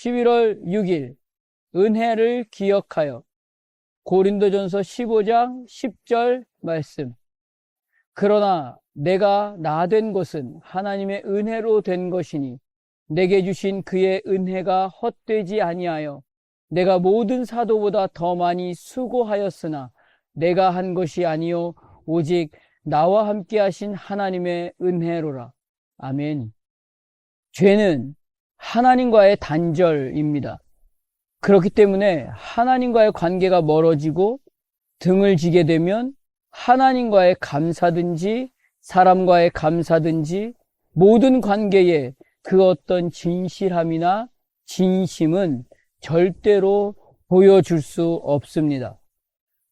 11월 6일 은혜를 기억하여. 고린도전서 15장 10절 말씀. 그러나 내가 나 된 것은 하나님의 은혜로 된 것이니 내게 주신 그의 은혜가 헛되지 아니하여 내가 모든 사도보다 더 많이 수고하였으나 내가 한 것이 아니요 오직 나와 함께 하신 하나님의 은혜로라. 아멘. 죄는 하나님과의 단절입니다. 그렇기 때문에 하나님과의 관계가 멀어지고 등을 지게 되면 하나님과의 감사든지 사람과의 감사든지 모든 관계에 그 어떤 진실함이나 진심은 절대로 보여줄 수 없습니다.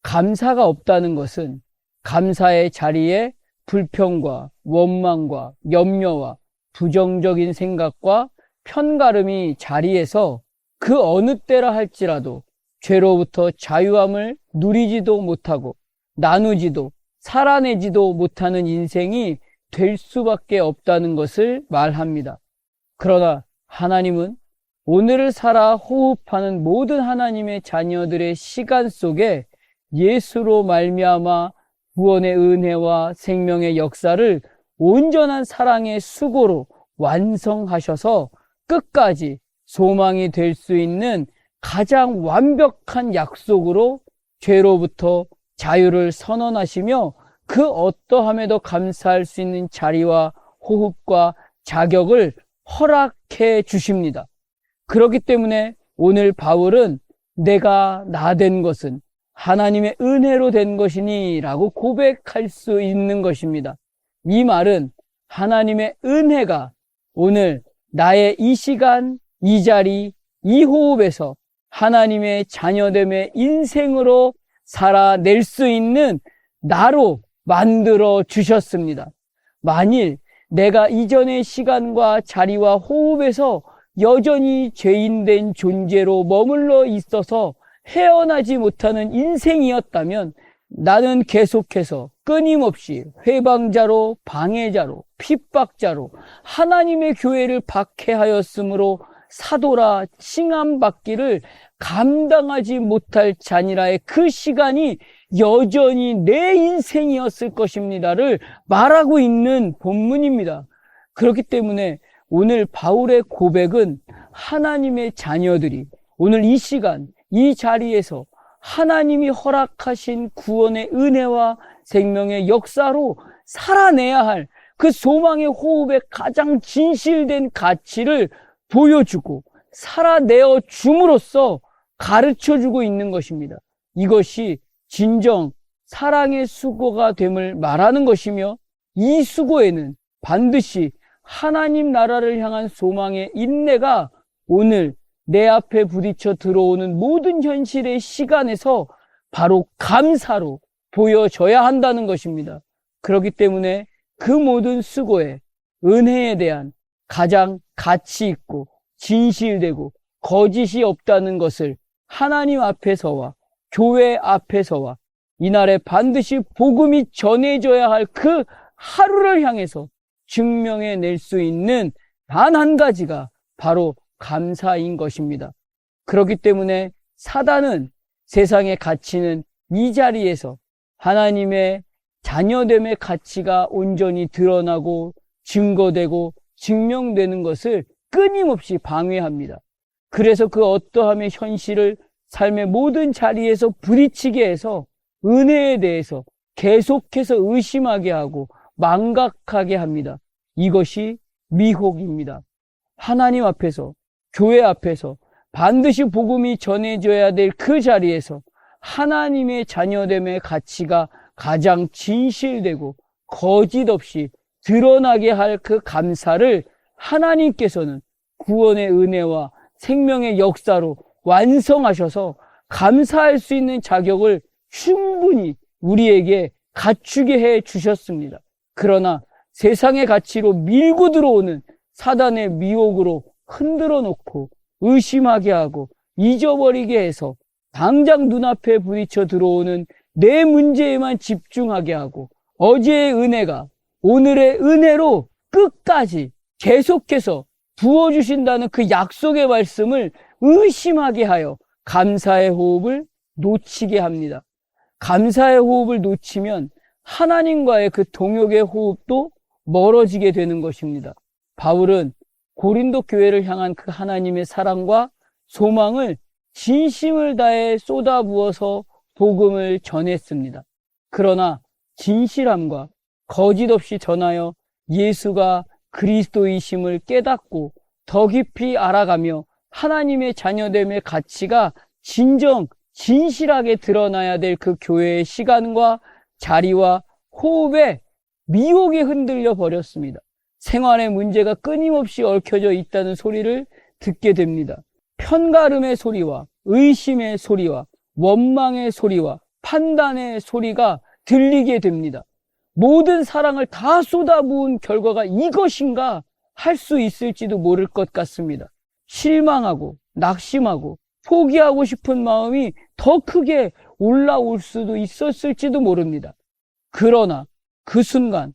감사가 없다는 것은 감사의 자리에 불평과 원망과 염려와 부정적인 생각과 편가름이 자리에서 그 어느 때라 할지라도 죄로부터 자유함을 누리지도 못하고 나누지도 살아내지도 못하는 인생이 될 수밖에 없다는 것을 말합니다. 그러나 하나님은 오늘을 살아 호흡하는 모든 하나님의 자녀들의 시간 속에 예수로 말미암아 구원의 은혜와 생명의 역사를 온전한 사랑의 수고로 완성하셔서 끝까지 소망이 될 수 있는 가장 완벽한 약속으로 죄로부터 자유를 선언하시며 그 어떠함에도 감사할 수 있는 자리와 호흡과 자격을 허락해 주십니다. 그렇기 때문에 오늘 바울은 내가 나 된 것은 하나님의 은혜로 된 것이니 라고 고백할 수 있는 것입니다. 이 말은 하나님의 은혜가 오늘 나의 이 시간, 이 자리, 이 호흡에서 하나님의 자녀됨의 인생으로 살아낼 수 있는 나로 만들어 주셨습니다. 만일 내가 이전의 시간과 자리와 호흡에서 여전히 죄인된 존재로 머물러 있어서 헤어나지 못하는 인생이었다면 나는 계속해서 끊임없이 회방자로 방해자로 핍박자로 하나님의 교회를 박해하였으므로 사도라 칭함받기를 감당하지 못할 자니라의 그 시간이 여전히 내 인생이었을 것입니다를 말하고 있는 본문입니다. 그렇기 때문에 오늘 바울의 고백은 하나님의 자녀들이 오늘 이 시간 이 자리에서 하나님이 허락하신 구원의 은혜와 생명의 역사로 살아내야 할 그 소망의 호흡의 가장 진실된 가치를 보여주고 살아내어 줌으로써 가르쳐주고 있는 것입니다. 이것이 진정 사랑의 수고가 됨을 말하는 것이며 이 수고에는 반드시 하나님 나라를 향한 소망의 인내가 오늘 내 앞에 부딪혀 들어오는 모든 현실의 시간에서 바로 감사로 보여져야 한다는 것입니다. 그렇기 때문에 그 모든 수고에 은혜에 대한 가장 가치 있고 진실되고 거짓이 없다는 것을 하나님 앞에서와 교회 앞에서와 이날에 반드시 복음이 전해져야 할 그 하루를 향해서 증명해낼 수 있는 단 한 가지가 바로 감사인 것입니다. 그렇기 때문에 사단은 세상의 가치는 이 자리에서 하나님의 자녀됨의 가치가 온전히 드러나고 증거되고 증명되는 것을 끊임없이 방해합니다. 그래서 그 어떠함의 현실을 삶의 모든 자리에서 부딪히게 해서 은혜에 대해서 계속해서 의심하게 하고 망각하게 합니다. 이것이 미혹입니다. 하나님 앞에서 교회 앞에서 반드시 복음이 전해져야 될 그 자리에서 하나님의 자녀됨의 가치가 가장 진실되고 거짓 없이 드러나게 할 그 감사를 하나님께서는 구원의 은혜와 생명의 역사로 완성하셔서 감사할 수 있는 자격을 충분히 우리에게 갖추게 해 주셨습니다. 그러나 세상의 가치로 밀고 들어오는 사단의 미혹으로 흔들어 놓고 의심하게 하고 잊어버리게 해서 당장 눈앞에 부딪혀 들어오는 내 문제에만 집중하게 하고 어제의 은혜가 오늘의 은혜로 끝까지 계속해서 부어주신다는 그 약속의 말씀을 의심하게 하여 감사의 호흡을 놓치게 합니다. 감사의 호흡을 놓치면 하나님과의 그 동역의 호흡도 멀어지게 되는 것입니다. 바울은 고린도 교회를 향한 그 하나님의 사랑과 소망을 진심을 다해 쏟아부어서 복음을 전했습니다. 그러나 진실함과 거짓 없이 전하여 예수가 그리스도이심을 깨닫고 더 깊이 알아가며 하나님의 자녀됨의 가치가 진실하게 드러나야 될 그 교회의 시간과 자리와 호흡에 미혹에 흔들려 버렸습니다. 생활의 문제가 끊임없이 얽혀져 있다는 소리를 듣게 됩니다. 편가름의 소리와 의심의 소리와 원망의 소리와 판단의 소리가 들리게 됩니다. 모든 사랑을 다 쏟아부은 결과가 이것인가 할 수 있을지도 모를 것 같습니다. 실망하고 낙심하고 포기하고 싶은 마음이 더 크게 올라올 수도 있었을지도 모릅니다. 그러나 그 순간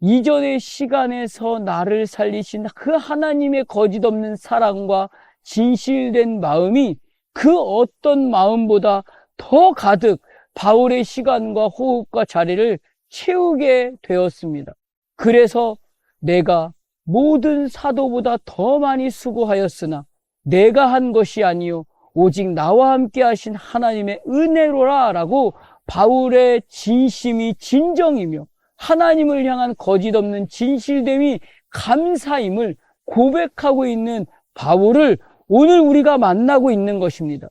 이전의 시간에서 나를 살리신 그 하나님의 거짓없는 사랑과 진실된 마음이 그 어떤 마음보다 더 가득 바울의 시간과 호흡과 자리를 채우게 되었습니다. 그래서 내가 모든 사도보다 더 많이 수고하였으나 내가 한 것이 아니요 오직 나와 함께 하신 하나님의 은혜로라 라고 바울의 진심이 진정이며 하나님을 향한 거짓없는 진실됨이 감사임을 고백하고 있는 바울을 오늘 우리가 만나고 있는 것입니다.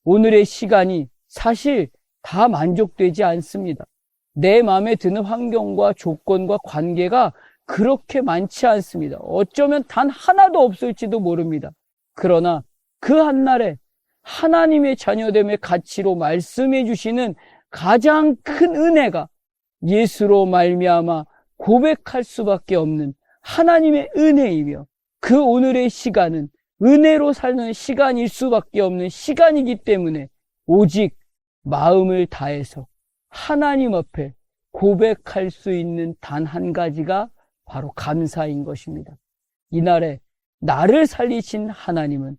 오늘의 시간이 사실 다 만족되지 않습니다. 내 마음에 드는 환경과 조건과 관계가 그렇게 많지 않습니다. 어쩌면 단 하나도 없을지도 모릅니다. 그러나 그 한날에 하나님의 자녀됨의 가치로 말씀해 주시는 가장 큰 은혜가 예수로 말미암아 고백할 수밖에 없는 하나님의 은혜이며 그 오늘의 시간은 은혜로 사는 시간일 수밖에 없는 시간이기 때문에 오직 마음을 다해서 하나님 앞에 고백할 수 있는 단 한 가지가 바로 감사인 것입니다. 이날에 나를 살리신 하나님은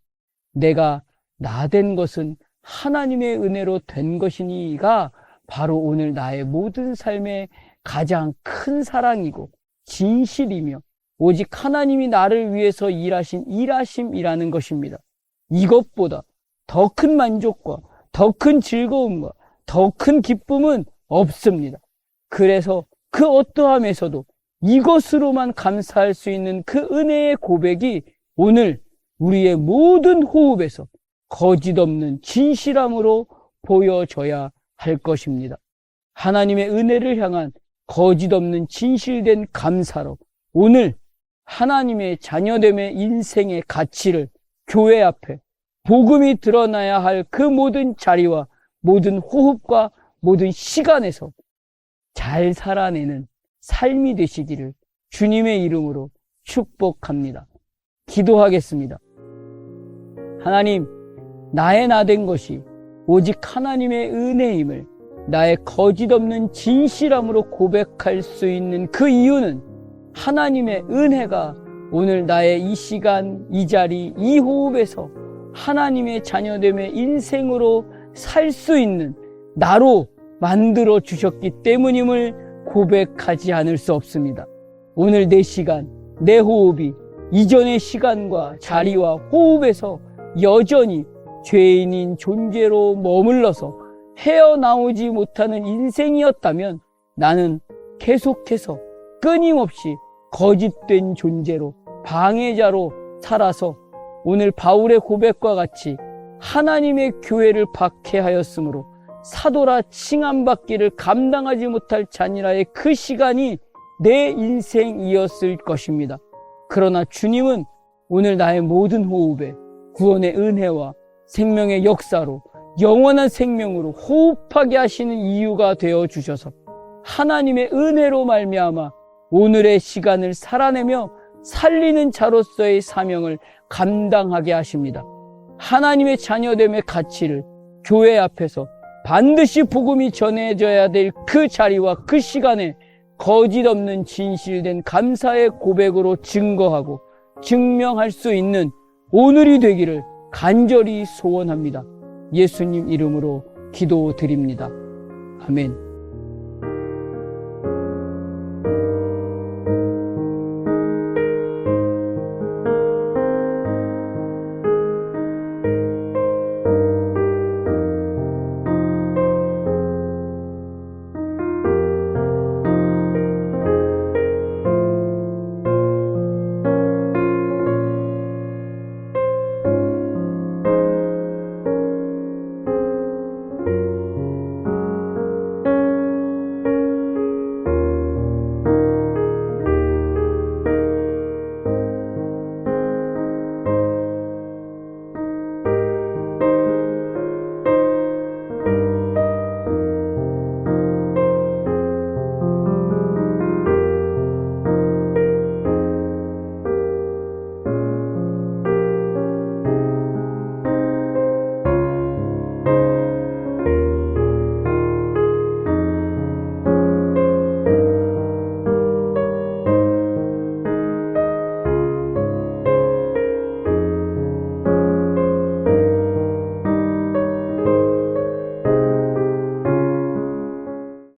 내가 나 된 것은 하나님의 은혜로 된 것이니가 바로 오늘 나의 모든 삶의 가장 큰 사랑이고 진실이며 오직 하나님이 나를 위해서 일하신 일하심이라는 것입니다. 이것보다 더 큰 만족과 더 큰 즐거움과 더 큰 기쁨은 없습니다. 그래서 그 어떠함에서도 이것으로만 감사할 수 있는 그 은혜의 고백이 오늘 우리의 모든 호흡에서 거짓없는 진실함으로 보여져야 할 것입니다. 하나님의 은혜를 향한 거짓없는 진실된 감사로 오늘 하나님의 자녀됨의 인생의 가치를 교회 앞에 복음이 드러나야 할 그 모든 자리와 모든 호흡과 모든 시간에서 잘 살아내는 삶이 되시기를 주님의 이름으로 축복합니다. 기도하겠습니다. 하나님, 나의 나 된 것이 오직 하나님의 은혜임을 나의 거짓없는 진실함으로 고백할 수 있는 그 이유는 하나님의 은혜가 오늘 나의 이 시간, 이 자리, 이 호흡에서 하나님의 자녀됨의 인생으로 살 수 있는 나로 만들어 주셨기 때문임을 고백하지 않을 수 없습니다. 오늘 내 시간, 내 호흡이 이전의 시간과 자리와 호흡에서 여전히 죄인인 존재로 머물러서 헤어나오지 못하는 인생이었다면 나는 계속해서 끊임없이 거짓된 존재로 방해자로 살아서 오늘 바울의 고백과 같이 하나님의 교회를 박해하였으므로 사도라 칭함받기를 감당하지 못할 자니라의 그 시간이 내 인생이었을 것입니다. 그러나 주님은 오늘 나의 모든 호흡에 구원의 은혜와 생명의 역사로 영원한 생명으로 호흡하게 하시는 이유가 되어 주셔서 하나님의 은혜로 말미암아 오늘의 시간을 살아내며 살리는 자로서의 사명을 감당하게 하십니다. 하나님의 자녀됨의 가치를 교회 앞에서 반드시 복음이 전해져야 될 그 자리와 그 시간에 거짓없는 진실된 감사의 고백으로 증거하고 증명할 수 있는 오늘이 되기를 간절히 소원합니다. 예수님 이름으로 기도드립니다. 아멘.